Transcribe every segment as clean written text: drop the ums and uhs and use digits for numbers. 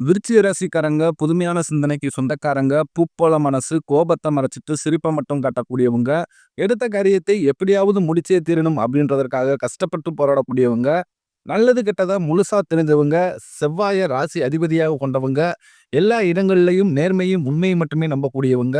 விருச்சிக ராசிக்காரங்க புதுமையான சிந்தனைக்கு சொந்தக்காரங்க, பூப்போல மனசு, கோபத்த மறைச்சிட்டு சிரிப்ப மட்டும் காட்டக்கூடியவங்க, எடுத்த காரியத்தை எப்படியாவது முடிச்சே தீரணும் அப்படின்றதற்காக கஷ்டப்பட்டு போராடக்கூடியவங்க, நல்லது கெட்டத முழுசா தெரிஞ்சவங்க, செவ்வாய ராசி அதிபதியாக கொண்டவங்க, எல்லா இடங்கள்லயும் நேர்மையும், உண்மையும் மட்டுமே நம்பக்கூடியவங்க,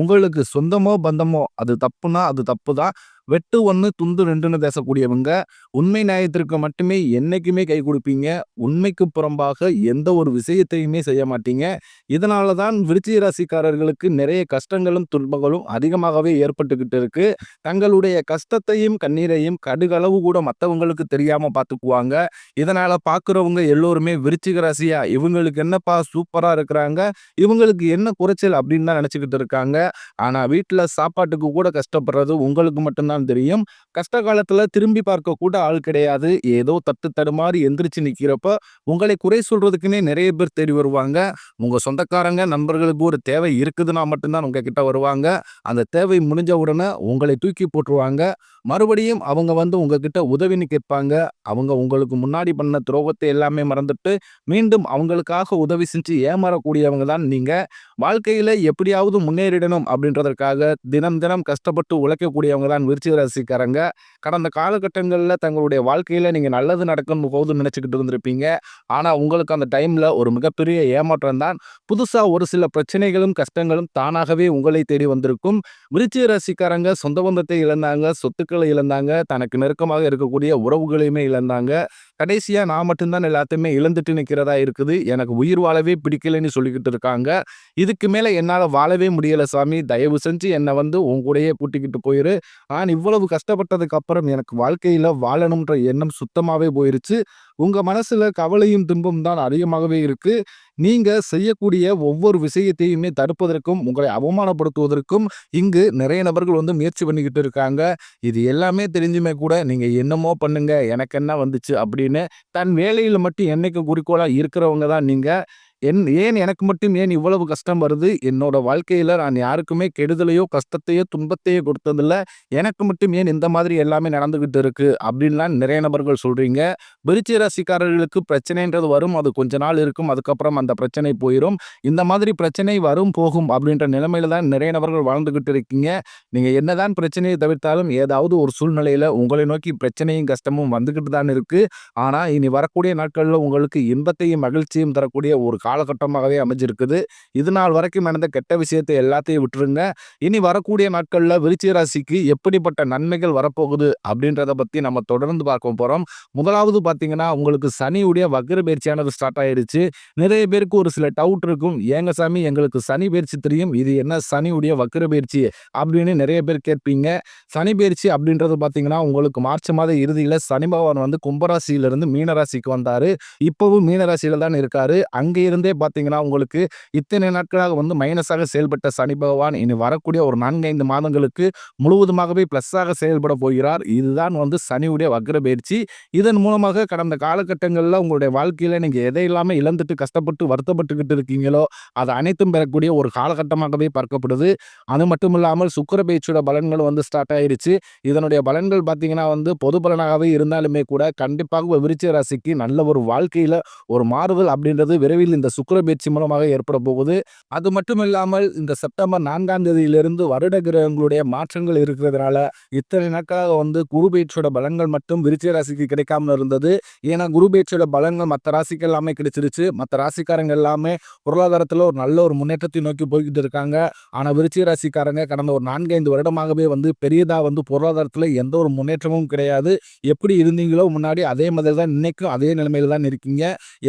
உங்களுக்கு சொந்தமோ, பந்தமோ அது தப்புனா அது தப்பு தான். வெட்டு 1 துண்டு 2ன்னு பேசக்கூடியவங்க, உண்மை நியாயத்திற்கு மட்டுமே என்னைக்குமே கை குடுப்பீங்க. உண்மைக்கு புறம்பாக எந்த ஒரு விஷயத்தையுமே செய்ய மாட்டீங்க. இதனால தான் விருச்சிக ராசிக்காரர்களுக்கு நிறைய கஷ்டங்களும், துன்பங்களும் அதிகமாகவே ஏற்பட்டுக்கிட்டு இருக்கு. தங்களுடைய கஷ்டத்தையும், கண்ணீரையும் கடுகளவு கூட மத்தவங்களுக்கு தெரியாம பார்த்துக்குவாங்க. இதனால பார்க்குறவங்க எல்லோருமே விருச்சிக ராசியா, இவங்களுக்கு என்னப்பா சூப்பரா இருக்கிறாங்க, இவங்களுக்கு என்ன குறைச்சல் அப்படின்னு தான் நினைச்சுக்கிட்டு இருக்காங்க. ஆனா வீட்ல சாப்பாட்டுக்கு கூட கஷ்டப்படுறது உங்களுக்கு மட்டும் தான் தெரியும். கஷ்ட காலத்துல திரும்பி பார்க்க கூட ஆள் கிடையாது. ஏதோ தட்டு தடுமாறி எந்திரிச்சு நிக்கிறப்ப, உங்களை குறை சொல்றதுக்குன்னே நிறைய பேர் தேடி வருவாங்க. உங்க சொந்தக்காரங்க, நண்பர்களுக்கு ஒரு தேவை இருக்குதுன்னா மட்டும் தான் உங்ககிட்ட வருவாங்க. அந்த தேவை முடிஞ்ச உடனே உங்களை தூக்கி போட்டுருவாங்க. மறுபடியும் அவங்க வந்து உங்ககிட்ட உதவின்னு கேட்பாங்க. அவங்க உங்களுக்கு முன்னாடி பண்ண துரோகத்தை எல்லாமே மறந்துட்டு, மீண்டும் அவங்களுக்காக உதவி செஞ்சு ஏமாறக்கூடியவங்க தான் நீங்க. வாழ்க்கையில எப்படியாவது முன்னேறிடணும் அப்படின்றதற்காக தினம் தினம் கஷ்டப்பட்டு உழைக்கக்கூடியவங்க தான் விருச்சிக ராசிக்காரங்க. கடந்த காலகட்டங்கள்ல தங்களுடைய வாழ்க்கையில நீங்க நல்லது நடக்கும் போது நினைச்சுக்கிட்டு இருந்திருப்பீங்க. ஆனா உங்களுக்கு அந்த டைம்ல ஒரு மிகப்பெரிய ஏமாற்றம் தான். புதுசா ஒரு சில பிரச்சனைகளும், கஷ்டங்களும் தானாகவே உங்களை தேடி வந்திருக்கும். விருச்சிக ராசிக்காரங்க சொந்த பந்தத்தை இழந்தாங்க, சொத்துக்களை இழந்தாங்க, தனக்கு நெருக்கமாக இருக்கக்கூடிய உறவுகளையுமே இழந்தாங்க. கடைசியா நான் மட்டும் தான் எல்லாத்தையுமே இழந்துட்டு நிக்கிறதா இருக்குது. எனக்கு உயிர் வாழவே பிடிக்கலைன்னு சொல்லிக்கிட்டு இருக்காங்க. இதுக்கு மேல என்னால வாழவே முடியல சாமி. தயவு செஞ்சு என்ன வந்து உன் கூடயே கூட்டிக்கிட்டு போயிரு. நான் இவ்வளவு கஷ்டப்பட்டதுக்கு அப்புறம் எனக்கு வாழ்க்கையில வாழணும்ன்ற எண்ணம் சுத்தமாவே போயிருச்சு. உங்க மனசுல கவலையும், துன்பமும் தான் அதிகமாகவே இருக்கு. நீங்க செய்யக்கூடிய ஒவ்வொரு விஷயத்தையுமே தடுப்பதற்கும், உங்களை அவமானப்படுத்துவதற்கும் இங்கு நிறைய நபர்கள் வந்து முயற்சி பண்ணிக்கிட்டு இருக்காங்க. இது எல்லாமே தெரிஞ்சுமே கூட நீங்க என்னமோ பண்ணுங்க, எனக்கு என்ன வந்துச்சு அப்படின்னு தன் வேலையில மட்டும் என்னைக்கும் குறிக்கோளா இருக்கிறவங்க தான் நீங்க. ஏன் எனக்கு மட்டும் ஏன் இவ்வளவு கஷ்டம் வருது? என்னோட வாழ்க்கையில நான் யாருக்குமே கெடுதலையோ, கஷ்டத்தையோ, துன்பத்தையோ கொடுத்ததில்ல. எனக்கு மட்டும் ஏன் இந்த மாதிரி எல்லாமே நடந்துகிட்டு இருக்கு? அப்படின்லாம் நிறைய நபர்கள் சொல்றீங்க. விருச்சிக ராசிக்காரர்களுக்கு பிரச்சனைன்றது வரும். அது கொஞ்ச நாள் இருக்கும். அதுக்கப்புறம் அந்த பிரச்சனை போயிரும். இந்த மாதிரி பிரச்சனை வரும், போகும் அப்படின்ற நிலைமையில தான் நிறைய நபர்கள் வாழ்ந்துகிட்டு இருக்கீங்க. நீங்க என்னதான் பிரச்சனையை தவிர்த்தாலும் ஏதாவது ஒரு சூழ்நிலையில உங்களை நோக்கி பிரச்சனையும், கஷ்டமும் வந்துகிட்டு தான் இருக்கு. ஆனா இனி வரக்கூடிய நாட்கள்ல உங்களுக்கு இன்பத்தையும், மகிழ்ச்சியும் தரக்கூடிய ஒரு காலகட்டமாகவே அமைஞ்சிருக்குது. இது நாள் வரைக்கும் நடந்த கெட்ட விஷயத்தை எல்லாத்தையும் விட்டுருங்க. இனி வரக்கூடிய நாட்கள்ல விருச்சிக ராசிக்கு எப்படிப்பட்ட நன்மைகள் வரப்போகுது அப்படின்றத பத்தி நம்ம தொடர்ந்து பார்க்க போறோம். முதலாவது பார்த்தீங்கன்னா, உங்களுக்கு சனியுடைய வக்ர பயிற்சியானது ஸ்டார்ட் ஆயிருச்சு. நிறைய பேருக்கு ஒரு சில டவுட் இருக்கும். ஏங்க சாமி எங்களுக்கு சனி பயிற்சி தெரியும். இது என்ன சனியுடைய வக்ர பயிற்சி அப்படின்னு நிறைய பேர் கேட்பீங்க. சனி பயிற்சி அப்படின்றது பார்த்தீங்கன்னா, உங்களுக்கு மார்ச் மாத இறுதியில சனி பகவான் வந்து கும்பராசியிலிருந்து மீன ராசிக்கு வந்தாரு. இப்பவும் மீன ராசியில தான் இருக்காரு. அங்க இருந்தே பார்த்தீங்கன்னா, உங்களுக்கு இத்தனை நாட்களாக வந்து மைனஸாக செயல்பட்ட சனி பகவான் இனி வரக்கூடிய ஒரு 4, 5 மாதங்களுக்கு முழுவதுமாகவே பிளஸ்ஸாக செயல்பட போகிறார். இதுதான் வந்து சனியுடைய வக்ர பயிற்சி. இதன் மூலமாக கடந்த காலகட்டங்கள்ல உங்களுடைய வாழ்க்கையில நீங்க எதையெல்லாமே இழந்துட்டு கஷ்டப்பட்டு வருத்தப்பட்டுக்கிட்டு இருக்கீங்களோ, அது அனைத்தும் பெறக்கூடிய ஒரு காலகட்டமாகவே பார்க்கப்படுது. அது மட்டும் இல்லாமல் சுக்கிர பயிற்சியோட பலன்கள் வந்து ஸ்டார்ட் ஆயிருச்சு. இதனுடைய பலன்கள் பார்த்தீங்கன்னா வந்து பொது பலனாகவே இருந்தாலுமே கூட கண்டிப்பாக விருச்சிக ராசிக்கு நல்ல ஒரு வாழ்க்கையில ஒரு மாறுதல் அப்படின்றது விரைவில் இந்த சுக்கிர பயிற்சி மூலமாக ஏற்பட போகுது. அது மட்டும் இல்லாமல் இந்த செப்டம்பர் 4ஆம் தேதியிலிருந்து வருட கிரகங்களுடைய மாற்றங்கள் இருக்கிறதுனால இத்தனை நாட்களாக வந்து குரு பயிற்சியோட பலன்கள் மட்டும் விருச்சிக ராசிக்கு கிடைக்காம இருந்தது. ஏன்னா குரு பயிற்சியோட பலன்கள் மற்ற ராசிக்கு எல்லாமே கிடைச்சிருச்சு. மற்ற ராசிக்காரங்க எல்லாமே பொருளாதாரத்துல ஒரு நல்ல ஒரு முன்னேற்றத்தை நோக்கி போய்கிட்டு இருக்காங்க. ஆனா விருச்சிக ராசிக்காரங்க கடந்த ஒரு 4, 5 வருடமாகவே வந்து பெரியதா வந்து பொருளாதாரத்துல எந்த ஒரு முன்னேற்றமும் கிடையாது. எப்படி இருந்தீங்களோ முன்னாடி அதே மாதிரி தான் இன்னைக்கும் அதே நிலைமையில தான் இருக்கீங்க.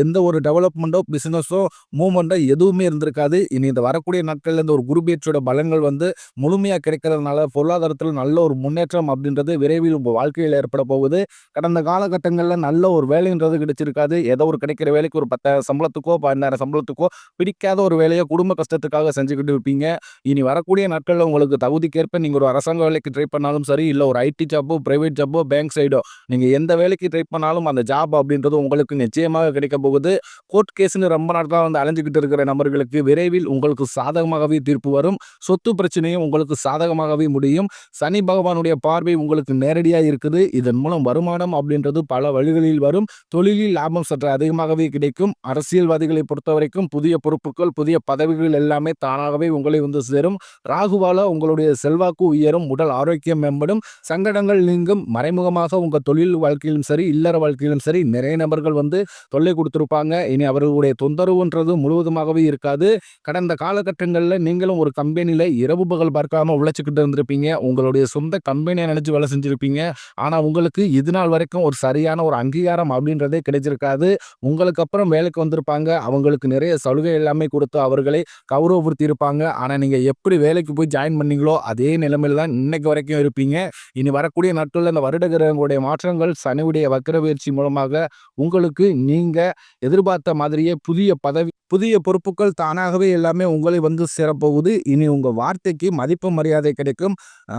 எந்த ஒரு டெவலப்மெண்ட்டோ, பிசினஸோ, மூவ்மெண்ட்டோ எதுவுமே இருந்திருக்காது. இனி இந்த வரக்கூடிய நாட்கள்ல இந்த ஒரு குரு பயிற்சியோட பலன்கள் வந்து முழுமையா கிடைக்கிறதுனால பொருளாதாரத்துல நல்ல ஒரு முன்னேற்றம் அப்படின்றது விரைவில் உங்க வாழ்க்கையில ஏற்பட போகுது. கடந்த காலகட்டங்கள்ல நல்ல ஒரு வேலைன்றது கிடைச்சிருக்காது. ஏதோ ஒரு கிடைக்கிற வேலைக்கு ஒரு 10,000 சம்பளத்துக்கோ, 12,000 சம்பளத்துக்கோ பிடிக்காத ஒரு வேலையை குடும்ப கஷ்டத்துக்காக செஞ்சுக்கிட்டு இருப்பீங்க. இனி வரக்கூடிய நாட்கள்ல உங்களுக்கு தகுதிக்கேற்ப நீங்க ஒரு அரசாங்க வேலைக்கு ட்ரை பண்ணாலும் சரி, இல்ல ஒரு ஐடி ஜாப்போ, பிரைவேட் ஜாப்போ, பேங்க் சைடோ நீங்க எந்த வேலைக்கு ட்ரை பண்ணாலும் அந்த ஜாப் அப்படின்றது உங்களுக்கு நிச்சயமாக கிடைக்க போகுது. கோர்ட் கேஸ்ன்னு ரொம்ப நாட்களா வந்து அலைஞ்சுகிட்டு இருக்கிற நபர்களுக்கு விரைவில் உங்களுக்கு சாதகமாகவே தீர்ப்பு வரும். சொத்து பிரச்சனையும் உங்களுக்கு சாதகமாகவே முடியும். சனி பகவானுடைய பார்வை உங்களுக்கு நேரடியா இருக்குது. இதன் மூலம் வருமானம் அப்படின்றது பல வழிகளில் வரும். தொழிலில் லாபம் சற்று அதிகமாகவே கிடைக்கும். அரசியல்வாதிகளை பொறுத்தவரைக்கும் புதிய பொறுப்புகள், புதிய பதவிகள் எல்லாமே தானாகவே உங்களை வந்து சேரும். ராகுவால உங்களுடைய செல்வாக்கு உயரும். உடல் ஆரோக்கியம் மேம்படும். சங்கடங்கள் நீங்கும். மறைமுகமாக உங்க தொழில் வாழ்க்கையிலும் சரி, இல்லற வாழ்க்கையிலும் சரி நிறைய நபர்கள் வந்து தொல்லை கொடுத்திருப்பாங்க. இனி அவர்களுடைய தொந்தரவுன்றது முழுவதுமாகவே இருக்காது. கடந்த காலகட்டங்கள்ல நீங்களும் ஒரு கம்பெனில இரவு பகல் பார்க்காம உழைச்சுக்கிட்டு இருந்திருப்பீங்க. உங்களுடைய சொந்த கம்பெனியை நினைச்சு வேலை செஞ்சிருப்பீங்க. ஆனா உங்களுக்கு இது நாள் வரைக்கும் ஒரு சரியான ஒரு அங்கீகாரம் அப்படின்றதே கிடைச்சிருக்காது. உங்களுக்கு அப்புறம் வேலைக்கு வந்திருப்பாங்க. அவங்களுக்கு நிறைய சலுகை எல்லாமே கொடுத்து அவர்களை கௌரவப்படுத்தி இருப்பாங்க. ஆனா நீங்க எப்படி வேலைக்கு போய் ஜாயின் பண்ணீங்களோ அதே நிலைமையில தான் இன்னைக்கு வரைக்கும் இருப்பீங்க. இனி வரக்கூடிய நாட்கள்ல இந்த வருட கிரகங்களுடைய மாற்றங்கள் சனியுடைய வக்ர பயிற்சி மூலமாக உங்களுக்கு நீங்க எதிர்பார்த்த மாதிரியே புதிய பதவி, புதிய பொறுப்புகள் தானாகவே எல்லாமே உங்களை வந்து சேரப்போகுது. இனி உங்க வார்த்தைக்கு மதிப்பு மரியாதை கிடைக்கும்.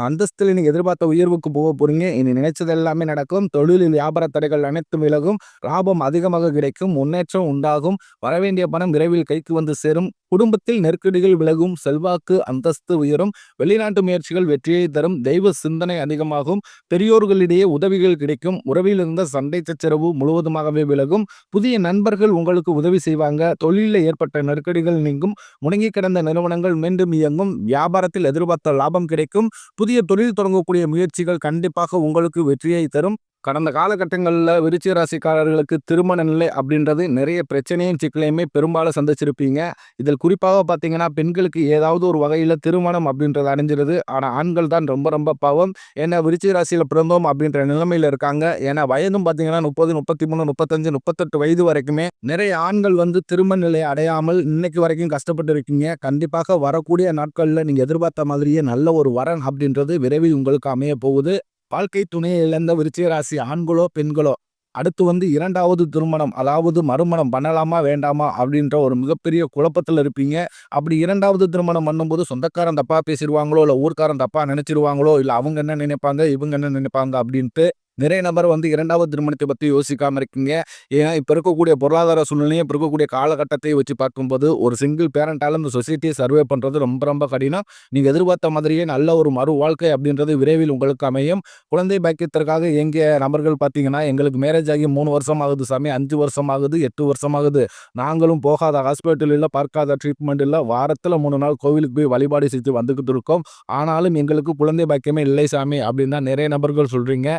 அந்தஸ்தில் நீங்க எதிர்பார்த்த உயர்வுக்கு போக போறீங்க. இனி நினைச்சது எல்லாமே நடக்கும். தொழிலில் வியாபார தடைகள் அனைத்தும் விலகும். லாபம் அதிகமாக கிடைக்கும். முன்னேற்றம் உண்டாகும். வரவேண்டிய பணம் விரைவில் கைக்கு வந்து சேரும். குடும்பத்தில் நெருக்கடிகள் விலகும். செல்வாக்கு அந்தஸ்து உயரும். வெளிநாட்டு முயற்சிகள் வெற்றியை தரும். தெய்வ சிந்தனை அதிகமாகும். பெரியோர்களிடையே உதவிகள் கிடைக்கும். உறவில் இருந்த சண்டை சச்சரவு முழுவதுமாகவே விலகும். புதிய நண்பர்கள் உங்களுக்கு உதவி செய்வாங்க. தொழிலில் ஏற்பட்ட நெருக்கடிகள் நீங்கும். முடங்கி கிடந்த நிறுவனங்கள் மீண்டும் இயங்கும். வியாபாரத்தில் எதிர்பார்த்த லாபம் கிடைக்கும். புதிய தொழில் தொடங்கக்கூடிய முயற்சிகள் கண்டிப்பாக உங்களுக்கு வெற்றியை தரும். கடந்த காலகட்டங்களில் விருச்சிக ராசிக்காரர்களுக்கு திருமண நிலை அப்படின்றது நிறைய பிரச்சனையும் சிக்கலையுமே பெரும்பாலும் சந்திச்சிருப்பீங்க. இதில் குறிப்பாக பார்த்தீங்கன்னா பெண்களுக்கு ஏதாவது ஒரு வகையில் திருமணம் அப்படின்றது அடைஞ்சிருது. ஆனால் ஆண்கள் தான் ரொம்ப ரொம்ப பாவம். ஏன்னா விருச்சிக ராசியில் பிறந்தோம் அப்படின்ற நிலைமையில் இருக்காங்க. ஏன்னா வயதும் பார்த்தீங்கன்னா 30, 33, 35, 38 வயது வரைக்குமே நிறைய ஆண்கள் வந்து திருமண நிலை அடையாமல் இன்னைக்கு வரைக்கும் கஷ்டப்பட்டு இருக்கீங்க. கண்டிப்பாக வரக்கூடிய நாட்களில் நீங்கள் எதிர்பார்த்த மாதிரியே நல்ல ஒரு வரன் அப்படின்றது விரைவில் உங்களுக்கு அமைய போகுது. வாழ்க்கை துணையை இழந்த விருச்சிக ராசி ஆண்களோ பெண்களோ அடுத்து வந்து இரண்டாவது திருமணம் அதாவது மறுமணம் பண்ணலாமா வேண்டாமா அப்படின்ற ஒரு மிகப்பெரிய குழப்பத்தில் இருப்பீங்க. அப்படி இரண்டாவது திருமணம் பண்ணும்போது சொந்தக்காரன் தப்பா பேசிடுவாங்களோ, இல்லை ஊர்க்காரன் தப்பா நினைச்சிருவாங்களோ, இல்லை அவங்க என்ன நினைப்பாங்க இவங்க என்ன நினைப்பாங்க அப்படின்ட்டு நிறைய நபர் வந்து இரண்டாவது திருமணத்தை பற்றி யோசிக்காம இருக்கீங்க. ஏன்னா இப்போ இருக்கக்கூடிய பொருளாதார சூழ்நிலையும் இப்போ இருக்கக்கூடிய காலகட்டத்தை வச்சு பார்க்கும்போது ஒரு சிங்கிள் பேரண்டால இந்த சொசைட்டியை சர்வே பண்ணுறது ரொம்ப ரொம்ப கடினம். நீங்கள் எதிர்பார்த்த மாதிரியே நல்ல ஒரு மறு வாழ்க்கை அப்படின்றது விரைவில் உங்களுக்கு அமையும். குழந்தை பாக்கியத்திற்காக எங்கிய நபர்கள் பார்த்தீங்கன்னா எங்களுக்கு மேரேஜ் ஆகி 3 வருஷம் ஆகுது சாமி, 5 வருஷம் ஆகுது, 8 வருஷம் ஆகுது, நாங்களும் போகாத ஹாஸ்பிட்டல் இல்லை, பார்க்காத ட்ரீட்மெண்ட் இல்லை, வாரத்தில் 3 நாள் கோவிலுக்கு போய் வழிபாடு செஞ்சு வந்துக்கிட்டு இருக்கோம், ஆனாலும் எங்களுக்கு குழந்தை பாக்கியமே இல்லை சாமி அப்படின்னு தான் நிறைய நபர்கள் சொல்கிறீங்க.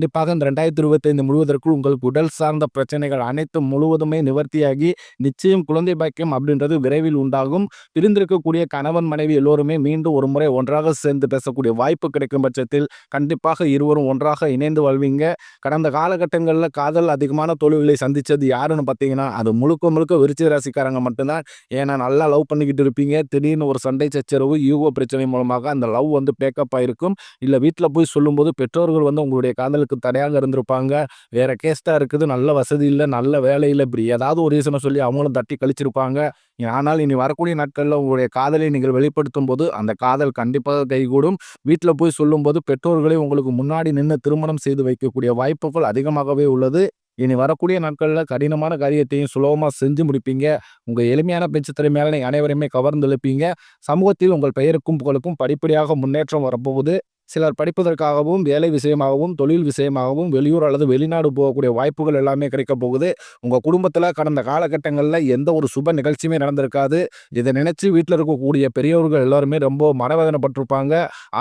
கண்டிப்பாக இந்த 2025 முழுவதற்குள் உங்களுக்கு உடல் சார்ந்த பிரச்சனைகள் அனைத்தும் முழுவதுமே நிவர்த்தியாகி நிச்சயம் குழந்தை பாக்கியம் அப்படின்றது விரைவில் உண்டாகும். பிரிந்திருக்கக்கூடிய கணவன் மனைவி எல்லோருமே மீண்டும் ஒரு முறை ஒன்றாக சேர்ந்து பேசக்கூடிய வாய்ப்பு கிடைக்கும் பட்சத்தில் கண்டிப்பாக இருவரும் ஒன்றாக இணைந்து வாழ்வீங்க. கடந்த காலகட்டங்களில் காதல் அதிகமான தோல்விகளை சந்தித்தது யாருன்னு பார்த்தீங்கன்னா அது முழுக்க முழுக்க விருச்சிக ராசிக்காரங்க மட்டும்தான். ஏன்னா நல்லா லவ் பண்ணிக்கிட்டு இருப்பீங்க. திடீர்னு ஒரு சண்டை சச்சரவு ஈகோ பிரச்சனை மூலமாக அந்த லவ் வந்து பேக்கப் ஆயிருக்கும். இல்லை வீட்டில் போய் சொல்லும்போது பெற்றோர்கள் வந்து உங்களுடைய காதலுக்கு தடையாக இருந்திருப்பாங்க. வேற கேஸ்டா இருக்குது, நல்ல வசதி இல்லை, நல்ல வேலை இல்லை, இப்படி ஏதாவது ஒரு ரீசனை சொல்லி அவங்களும் தட்டி கழிச்சிருப்பாங்க. ஆனால் இனி வரக்கூடிய நாட்களில் உங்களுடைய காதலை நீங்கள் வெளிப்படுத்தும் போது அந்த காதல் கண்டிப்பாக கைகூடும். வீட்டில் போய் சொல்லும்போது பெற்றோர்களே உங்களுக்கு முன்னாடி நின்று திருமணம் செய்து வைக்கக்கூடிய வாய்ப்புகள் அதிகமாகவே உள்ளது. இனி வரக்கூடிய நாட்களில் கடினமான காரியத்தையும் சுலபமாக செஞ்சு முடிப்பீங்க. உங்கள் எளிமையான பேச்சு திறமையால் நீங்கள் அனைவரையுமே கவர்ந்து எழுப்பீங்க. சமூகத்தில் உங்கள் பெயருக்கும் புகழுக்கும் படிப்படியாக முன்னேற்றம் வரப்போகுது. சிலர் படிப்பதற்காகவும், வேலை விஷயமாகவும், தொழில் விஷயமாகவும் வெளியூர் அல்லது வெளிநாடு போகக்கூடிய வாய்ப்புகள் எல்லாமே கிடைக்க போகுது. உங்கள் குடும்பத்தில் கடந்த காலகட்டங்களில் எந்த ஒரு சுப நிகழ்ச்சியுமே நடந்திருக்காது. இதை நினைச்சு வீட்டில் இருக்கக்கூடிய பெரியவர்கள் எல்லாருமே ரொம்ப மனவேதனைப்பட்டிருப்பாங்க.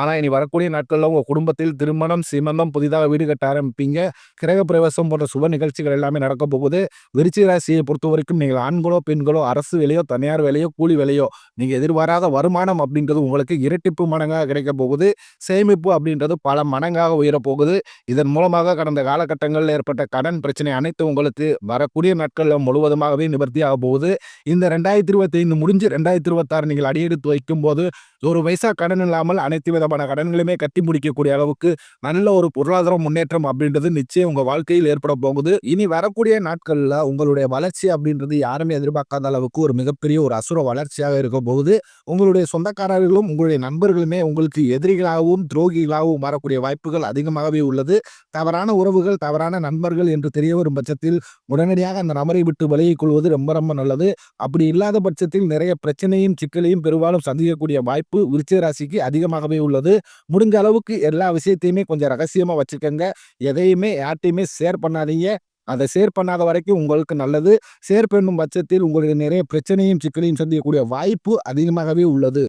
ஆனால் இனி வரக்கூடிய நாட்களில் உங்கள் குடும்பத்தில் திருமணம், சீமந்தம், புதிதாக வீடு கட்ட ஆரம்பிப்பீங்க. கிரக பிரவேசம் போன்ற சுப நிகழ்ச்சிகள் எல்லாமே நடக்க போகுது. விருச்சிக ராசியை பொறுத்த வரைக்கும் நீங்கள் ஆண்களோ பெண்களோ அரசு வேலையோ தனியார் வேலையோ கூலி வேலையோ நீங்கள் எதிர்பாராத வருமானம் அப்படின்றது உங்களுக்கு இரட்டிப்பு மடங்காக கிடைக்க போகுது. சேமிப்பு அப்படின்றது பல மடங்காக உயரப்போகுது. இதன் மூலமாக கடந்த காலகட்டங்களில் ஏற்பட்ட கடன் பிரச்சனை அனைத்து உங்களுக்கு வரக்கூடிய நாட்களில் முழுவதுமாகவே நிவர்த்தி ஆக போகுது. இந்த 2025 முடிஞ்சு 2026 நீங்கள் அடியெடுத்து வைக்கும் போது ஒரு பைசா கடன் இல்லாமல் அனைத்து விதமான கடன்களுமே கட்டி முடிக்கக்கூடிய அளவுக்கு நல்ல ஒரு பொருளாதார முன்னேற்றம் அப்படின்றது நிச்சயம் உங்க வாழ்க்கையில் ஏற்பட போகுது. இனி வரக்கூடிய நாட்கள்ல உங்களுடைய வளர்ச்சி அப்படின்றது யாருமே எதிர்பார்க்காத அளவுக்கு ஒரு மிகப்பெரிய ஒரு அசுர வளர்ச்சியாக இருக்க போகுது. உங்களுடைய சொந்தக்காரர்களும் உங்களுடைய நண்பர்களுமே உங்களுக்கு எதிரிகளாகவும் துரோகிகளாகவும் மாறக்கூடிய வாய்ப்புகள் அதிகமாகவே உள்ளது. தவறான உறவுகள், தவறான நண்பர்கள் என்று தெரிய வரும் பட்சத்தில் உடனடியாக அந்த நபரை விட்டு விலகிக் கொள்வது ரொம்ப ரொம்ப நல்லது. அப்படி இல்லாத பட்சத்தில் நிறைய பிரச்சனையும், சிக்கலையும் பெரும்பாலும் சந்திக்கக்கூடிய வாய்ப்பு விருச்சிக ராசிக்கு அதிகமாகவே உள்ளது. முடிஞ்ச அளவுக்கு எல்லா விஷயத்தையுமே கொஞ்சம் ரகசியமா வச்சுக்கங்க. எதையுமே யார்ட்டயுமே ஷேர் பண்ணாதீங்க. அதை ஷேர் பண்ணாத வரைக்கும் உங்களுக்கு நல்லது. ஷேர் பண்ணும் பட்சத்தில் உங்களுக்கு நிறைய பிரச்சனையும், சிக்கலையும் சந்திக்கக்கூடிய வாய்ப்பு அதிகமாகவே உள்ளது.